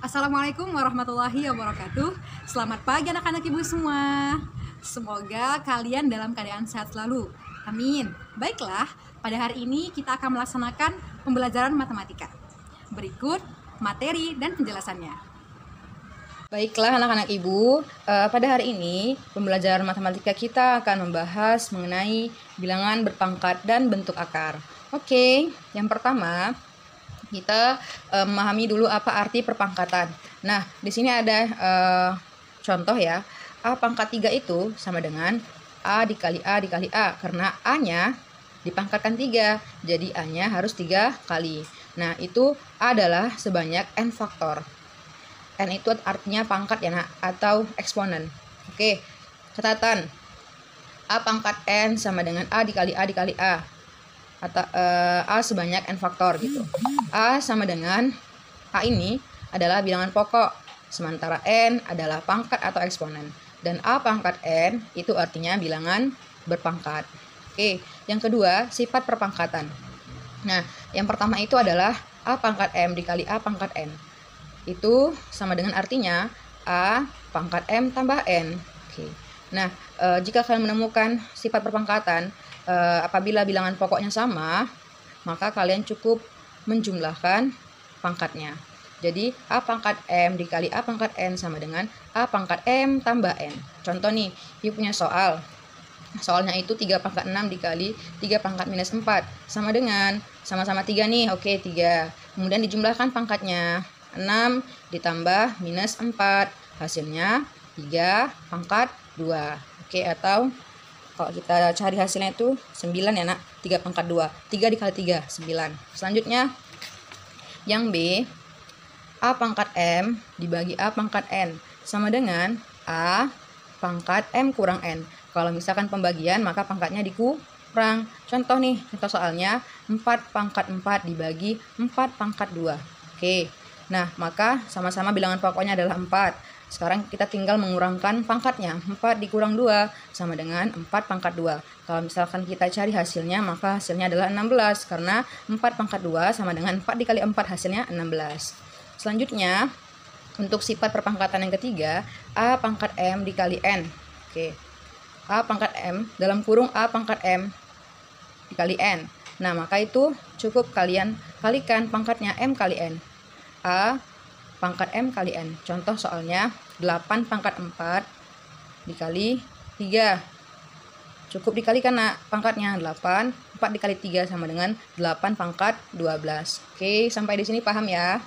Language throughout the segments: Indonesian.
Assalamualaikum warahmatullahi wabarakatuh. Selamat pagi anak-anak ibu semua. Semoga kalian dalam keadaan sehat selalu. Amin. Baiklah, pada hari ini kita akan melaksanakan pembelajaran matematika. Berikut materi dan penjelasannya. Baiklah anak-anak ibu, pada hari ini pembelajaran matematika kita akan membahas mengenai bilangan berpangkat dan bentuk akar. Oke, yang pertama kita memahami dulu apa arti perpangkatan. Nah, di sini ada contoh ya. A pangkat 3 itu sama dengan A dikali A dikali A. Karena A-nya dipangkatkan 3, jadi A-nya harus 3 kali. Nah, itu adalah sebanyak N faktor. N itu artinya pangkat ya nak, atau eksponen. Oke, catatan. A pangkat N sama dengan A dikali A dikali A. Atau A sebanyak N faktor gitu. A sama dengan A ini adalah bilangan pokok, sementara N adalah pangkat atau eksponen. Dan A pangkat N itu artinya bilangan berpangkat. Oke, yang kedua sifat perpangkatan. Nah, yang pertama itu adalah A pangkat M dikali A pangkat N. Itu sama dengan artinya A pangkat M tambah N. Oke. Nah, jika kalian menemukan sifat perpangkatan apabila bilangan pokoknya sama, maka kalian cukup menjumlahkan pangkatnya. Jadi A pangkat M dikali A pangkat N sama dengan A pangkat M tambah N. Contoh nih, ibu punya soal. Soalnya itu 3 pangkat 6 dikali 3 pangkat minus 4 sama dengan sama-sama 3 nih. Oke, 3. Kemudian dijumlahkan pangkatnya. 6 ditambah minus 4, hasilnya 3 pangkat 2. Oke, atau kalau kita cari hasilnya itu 9 ya nak, 3 pangkat 2. 3 dikali 3, 9. Selanjutnya yang B, A pangkat M dibagi A pangkat N sama dengan A pangkat M kurang N. Kalau misalkan pembagian maka pangkatnya dikurang. Contoh nih, contoh soalnya 4 pangkat 4 dibagi 4 pangkat 2. Oke. Nah, maka sama-sama bilangan pokoknya adalah 4. Sekarang kita tinggal mengurangkan pangkatnya. 4 dikurang 2 sama dengan 4 pangkat 2. Kalau misalkan kita cari hasilnya, maka hasilnya adalah 16. Karena 4 pangkat 2 sama dengan 4 dikali 4, hasilnya 16. Selanjutnya, untuk sifat perpangkatan yang ketiga, A pangkat M dikali N. Oke. A pangkat M dalam kurung A pangkat M dikali N. Nah, maka itu cukup kalian kalikan pangkatnya M kali N. A pangkat M kali N. Contoh soalnya 8 pangkat 4 dikali 3. Cukup dikalikan nak pangkatnya. 8, 4 dikali 3 sama dengan 8 pangkat 12. Oke, sampai di sini paham ya?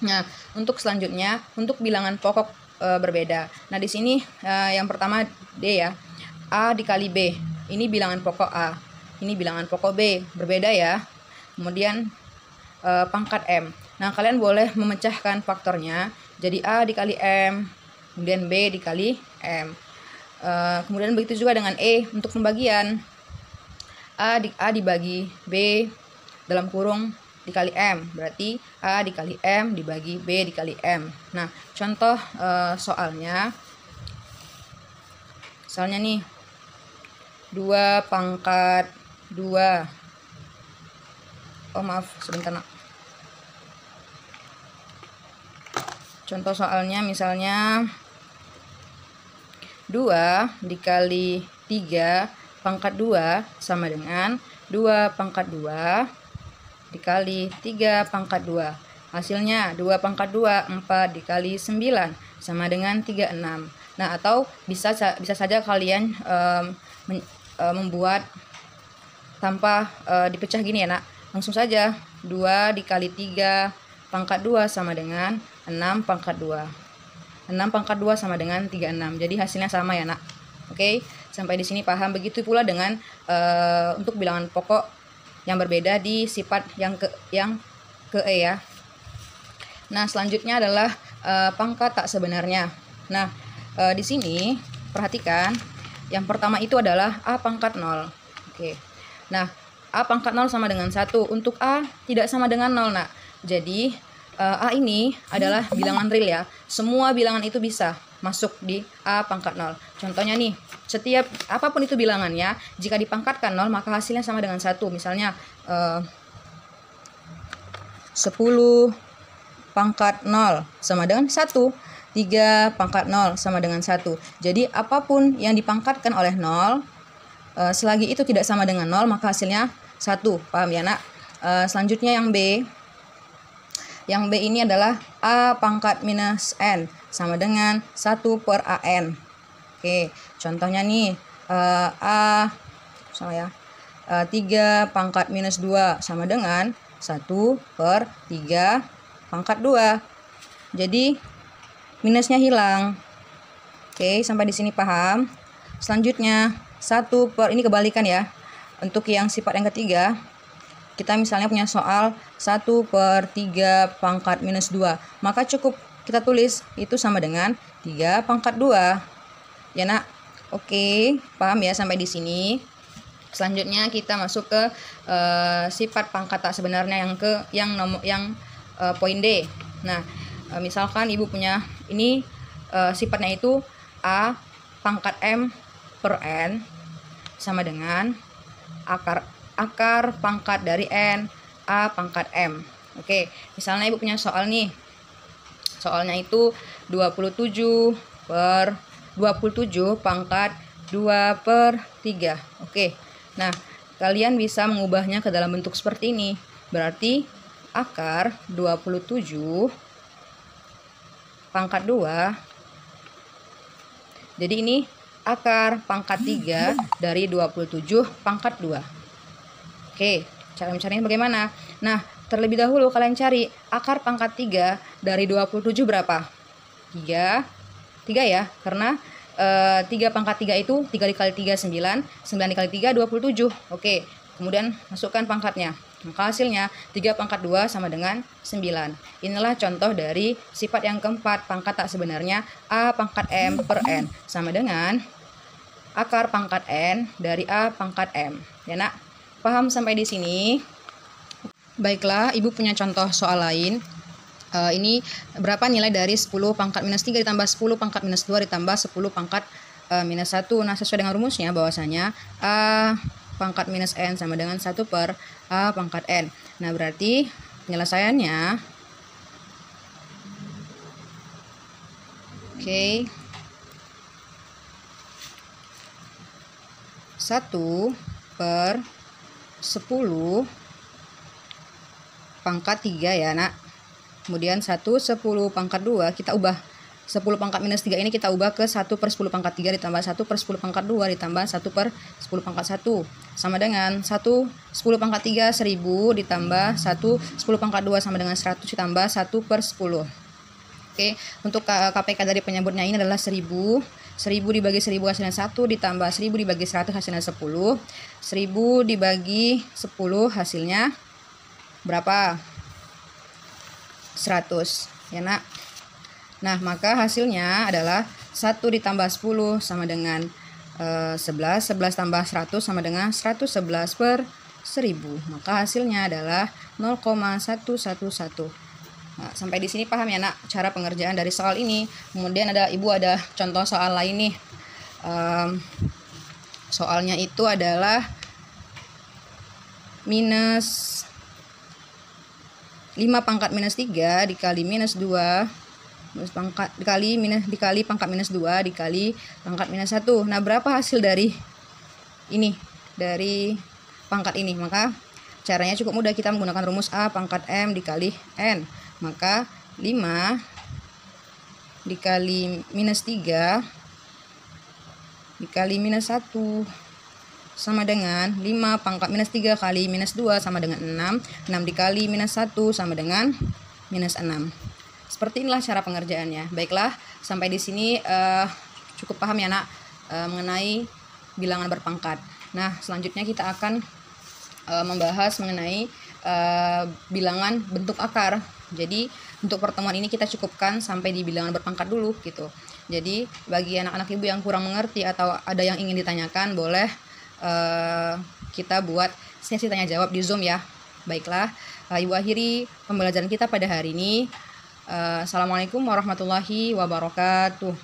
Nah, untuk selanjutnya, untuk bilangan pokok berbeda. Nah, di sini yang pertama D ya. A dikali B. Ini bilangan pokok A. Ini bilangan pokok B. Berbeda ya. Kemudian pangkat M. Nah, kalian boleh memecahkan faktornya jadi A dikali M, kemudian B dikali M. Kemudian begitu juga dengan E untuk pembagian. A dibagi B dalam kurung dikali M, berarti A dikali M dibagi B dikali M. Nah, contoh soalnya nih 2 pangkat 2. Oh maaf, sebentar nak. Contoh soalnya misalnya 2 dikali 3 pangkat 2 sama dengan 2 pangkat 2 dikali 3 pangkat 2. Hasilnya 2 pangkat 2, 4 dikali 9 sama dengan 36. Nah, atau bisa saja kalian membuat tanpa dipecah gini ya nak. Langsung saja 2 dikali 3 pangkat 2 sama dengan 6 pangkat 2. 6 pangkat 2 sama dengan 36. Jadi hasilnya sama ya nak. Oke, sampai di sini paham. Begitu pula dengan untuk bilangan pokok yang berbeda di sifat yang ke E ya. Nah, selanjutnya adalah pangkat tak sebenarnya. Nah, di sini perhatikan yang pertama itu adalah A pangkat 0. Oke. Nah, A pangkat 0 sama dengan 1. Untuk A tidak sama dengan 0 nak. Jadi A ini adalah bilangan real ya. Semua bilangan itu bisa masuk di A pangkat 0. Contohnya nih, setiap apapun itu bilangannya, jika dipangkatkan 0 maka hasilnya sama dengan 1. Misalnya 10 pangkat 0 sama dengan 1. 3 pangkat 0 sama dengan 1. Jadi apapun yang dipangkatkan oleh 0, selagi itu tidak sama dengan 0, maka hasilnya 1. Paham ya nak? Selanjutnya yang B. Yang B ini adalah A pangkat minus N sama dengan 1 per AN. Oke, contohnya nih, A, salah ya, 3 pangkat minus 2 sama dengan 1 per 3 pangkat 2. Jadi minusnya hilang. Oke, sampai di sini paham? Selanjutnya 1 per, ini kebalikan ya. Untuk yang sifat yang ketiga, kita misalnya punya soal 1 per 3 pangkat minus 2. Maka cukup kita tulis itu sama dengan 3 pangkat 2. Ya nak? Oke, paham ya sampai di sini? Selanjutnya kita masuk ke sifat pangkat tak sebenarnya yang poin D. Nah, misalkan ibu punya ini sifatnya itu A pangkat M per N sama dengan akar pangkat dari N A pangkat M. Oke, misalnya ibu punya soal nih. Soalnya itu 27 pangkat 2 per 3. Oke. Nah, kalian bisa mengubahnya ke dalam bentuk seperti ini. Berarti akar 27 pangkat 2. Jadi ini akar pangkat 3 dari 27 pangkat 2. Oke, cara mencarinya bagaimana? Nah, terlebih dahulu kalian cari akar pangkat 3 dari 27 berapa? 3 ya, karena 3 pangkat 3 itu 3 dikali 3 9, 9 dikali 3 27. Oke, kemudian masukkan pangkatnya. Maka hasilnya 3 pangkat 2 sama dengan 9. Inilah contoh dari sifat yang keempat, pangkat tak sebenarnya A pangkat M per N sama dengan akar pangkat N dari A pangkat M. Ya nak? Paham sampai di sini? Baiklah, ibu punya contoh soal lain. Ini berapa nilai dari 10 pangkat minus 3 ditambah 10 pangkat minus 2 ditambah 10 pangkat minus 1. Nah, sesuai dengan rumusnya bahwasanya A pangkat minus N sama dengan 1 per A pangkat N. Nah, berarti penyelesaiannya, oke, 1 per 10 pangkat 3 ya nak. Kemudian 1 10 pangkat 2 kita ubah. 10 pangkat minus 3 ini kita ubah ke 1 per 10 pangkat 3 ditambah 1 per 10 pangkat 2 ditambah 1 per 10 pangkat 1. Sama dengan 1 10 pangkat 3 1000 ditambah 1 10 pangkat 2 sama dengan 100 ditambah 1 per 10. Oke, untuk KPK dari penyebutnya ini adalah 1000. 1000 dibagi 1000 hasilnya 1 ditambah 1000 dibagi 100 hasilnya 10. 1000 dibagi 10 hasilnya berapa? 100 ya nak. Nah, maka hasilnya adalah 1 ditambah 10 sama dengan 11. 11 tambah 100 sama dengan 111 per 1000. Maka hasilnya adalah 0,111. Nah, sampai di sini paham ya nak cara pengerjaan dari soal ini. Kemudian ibu ada contoh soal lain nih. Soalnya itu adalah minus 5 pangkat minus 3 dikali minus 2 dikali pangkat minus 2 dikali pangkat minus 1. Nah, berapa hasil dari ini? Dari pangkat ini. Maka caranya cukup mudah, kita menggunakan rumus A pangkat M dikali N. Maka 5 dikali minus 3 dikali minus 1 sama dengan 5 pangkat minus 3 kali minus 2 sama dengan 6. 6 dikali minus 1 sama dengan minus 6. Seperti inilah cara pengerjaannya. Baiklah, sampai di sini cukup paham ya nak mengenai bilangan berpangkat. Nah, selanjutnya kita akan membahas mengenai bilangan bentuk akar. Jadi untuk pertemuan ini kita cukupkan sampai di bilangan berpangkat dulu gitu. Jadi bagi anak-anak ibu yang kurang mengerti atau ada yang ingin ditanyakan, boleh kita buat sesi tanya jawab di Zoom ya. Baiklah, ibu akhiri pembelajaran kita pada hari ini. Assalamualaikum warahmatullahi wabarakatuh.